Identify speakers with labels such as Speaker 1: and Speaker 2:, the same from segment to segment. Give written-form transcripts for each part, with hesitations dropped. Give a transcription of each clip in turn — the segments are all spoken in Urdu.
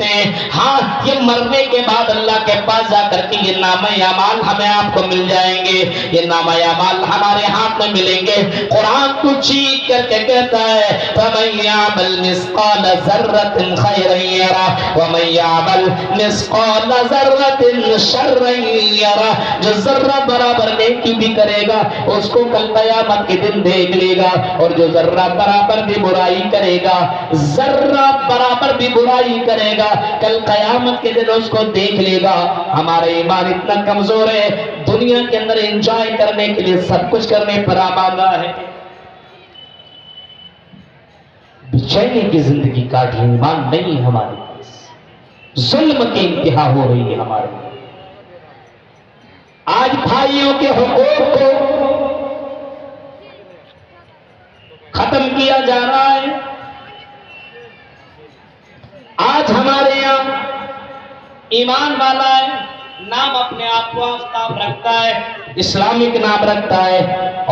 Speaker 1: ملتے ہیں. ہاں یہ مرنے کے بعد اللہ کے پاس جا کر کے یہ نامہ اعمال ہمیں آپ کو مل جائیں گے, یہ نامہ اعمال ہمارے ہاتھ میں ملیں گے. قرآن تو چیخ کر کے کہتا ہے فَمَن يَعْمَلْ مِثْقَالَ ذَرَّةٍ خَيْرًا يَرَهُ وَمَن يَعْمَلْ مِثْقَالَ ذَرَّةٍ شَرًّا يَرَهُ. جو ذرہ برابر نیکی بھی کرے گا اس کو کل قیامت کے دن دیکھ لے گا, اور جو ذرہ برابر بھی برائی کرے گا, ذرہ برابر بھی برائی کرے گا, کل قیامت کے دن اس کو دیکھ لے گا. ہمارا ایمان اتنا کمزور ہے, دنیا کے اندر انجوائے کرنے کے لیے سب کچھ کرنے پر آمادہ ہے, بچینے کی زندگی کاٹ رہی, ایمان نہیں ہے ہمارے پاس, ظلم کی انتہا ہو رہی ہے ہمارے پاس. آج بھائیوں کے حقوق کو ختم کیا جا رہا ہے. آج ہمارے یہاں ایمان والا ہے, نام اپنے آپ کو آفتاب رکھتا ہے, اسلامک نام رکھتا ہے,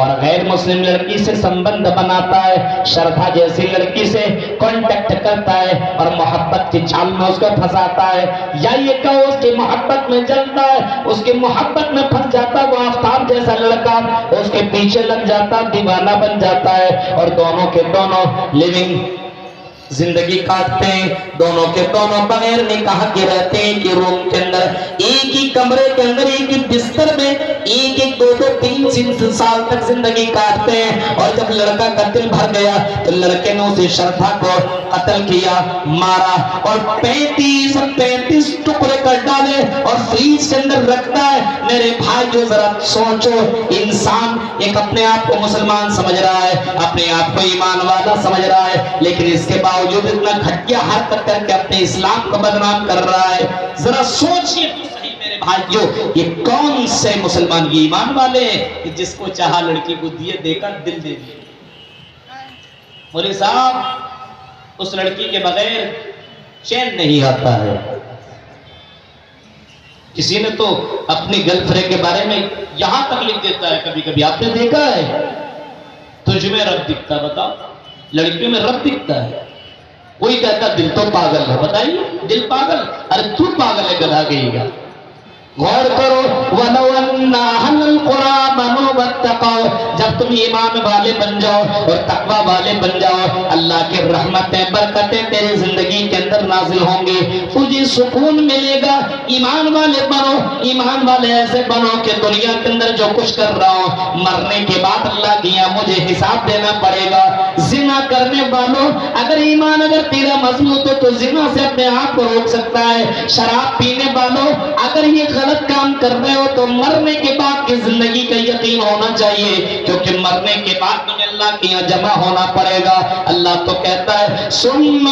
Speaker 1: اور غیر مسلم لڑکی سے سمبند بناتا ہے, شردھا جیسی لڑکی سے کانٹیکٹ کرتا ہے اور محبت کی جال میں اس کو پھنساتا ہے, یا یہ کہ اس کی محبت میں جلتا ہے, اس کی محبت میں پھنس جاتا, وہ آفتاب جیسا لڑکا اس کے پیچھے لگ جاتا, دیوانہ بن جاتا ہے, اور دونوں کے دونوں لیونگ زندگی کاٹتے ہیں, دونوں کے دونوں بغیر نکاح کے رہتے ہیں کہ روم کے اندر, ایک ہی کمرے کے اندر, ایک ہی بستر میں, ایک ایک 2-3 سال تک زندگی کاٹتے ہیں. اور جب لڑکا کا دل بھر گیا تو لڑکے نے اسے شردھا کو قتل کیا, مارا, اور 35 ٹکڑے کر ڈالے اور فریج کے اندر رکھتا ہے. میرے بھائی جو ذرا سوچو, انسان ایک اپنے آپ کو مسلمان سمجھ رہا ہے, اپنے آپ کو ایمان والا سمجھ رہا ہے, لیکن اس کے باوجود اتنا گھٹیا حرکت کر کے اپنے اسلام کو بدنام کر رہا ہے. ذرا سوچئے تو صحیح میرے بھائیو, یہ کون سے مسلمان, یہ ایمان والے ہیں کہ جس کو چاہا لڑکی کو دیے, دے کر دل دے دیے. مولوی صاحب اس لڑکی کے بغیر چین نہیں آتا ہے. کسی نے تو اپنی گرل فرینڈ کے بارے میں یہاں تک لکھ دیتا ہے, کبھی کبھی آپ نے دیکھا ہے, تجھ میں رب دکھتا, بتاؤ لڑکیوں میں رب دکھتا ہے. کوئی کہتا دل تو پاگل ہے, بتائیے دل پاگل, ارے تو پاگل ہے گدھا گئی گا. غور کرو, وَلَوْ أَنَّ أَهْلَ الْقُرَىٰ آمَنُوا وَاتَّقَوْا, جب تم ایمان والے بن جاؤ اور تقوی والے بن جاؤ, اللہ کی رحمتیں برکتیں تیری زندگی کے اندر نازل ہوں گی, تجھے سکون ملے گا. ایمان والے بنو, ایمان والے ایسے بنو کہ دنیا کے اندر جو کچھ کر رہا ہوں مرنے کے بعد اللہ کی یہاں مجھے حساب دینا پڑے گا. زنا کرنے والوں, اگر ایمان اگر تیرا مضبوط ہو تو زنا سے اپنے آپ کو روک سکتا ہے. شراب پینے والوں, اگر یہ غلط کام کر رہے ہو تو مرنے کے بعد کی زندگی کا یقین ہونا چاہیے, کیونکہ مرنے کے بعد تمہیں اللہ کے یہاں جمع ہونا پڑے گا. اللہ تو کہتا ہے ثم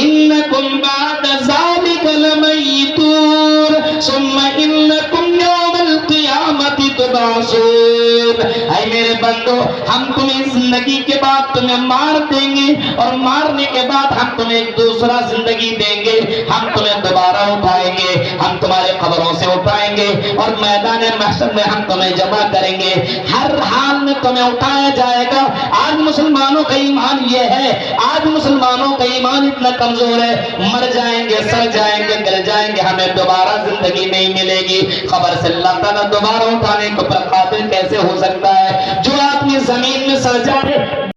Speaker 1: انکم بعد ذلک لمیتون ثم انکم یوم القیامت تبعثون. اے میرے بندو, ہم تمہیں زندگی کے بعد تمہیں مار دیں گے, اور مارنے کے بعد ہم تمہیں ایک دوسرا زندگی دیں گے, ہم تمہیں دوبارہ اٹھائیں گے, ہم تمہارے قبروں سے اٹھائیں گے, اور میدان محشر میں ہم تمہیں جمع کریں گے, ہر حال میں تمہیں اٹھایا جائے گا. آج مسلمانوں کا ایمان یہ ہے, آج مسلمانوں کا ایمان اتنا کمزور ہے, مر جائیں گے, سڑ جائیں گے, گل جائیں گے, ہمیں دوبارہ زندگی نہیں ملے گی. خبر سے اللہ تعالیٰ دوبارہ اٹھانے کو پر قادر کیسے ہو سکتا ہے؟ جو آدمی زمین میں سڑ جائے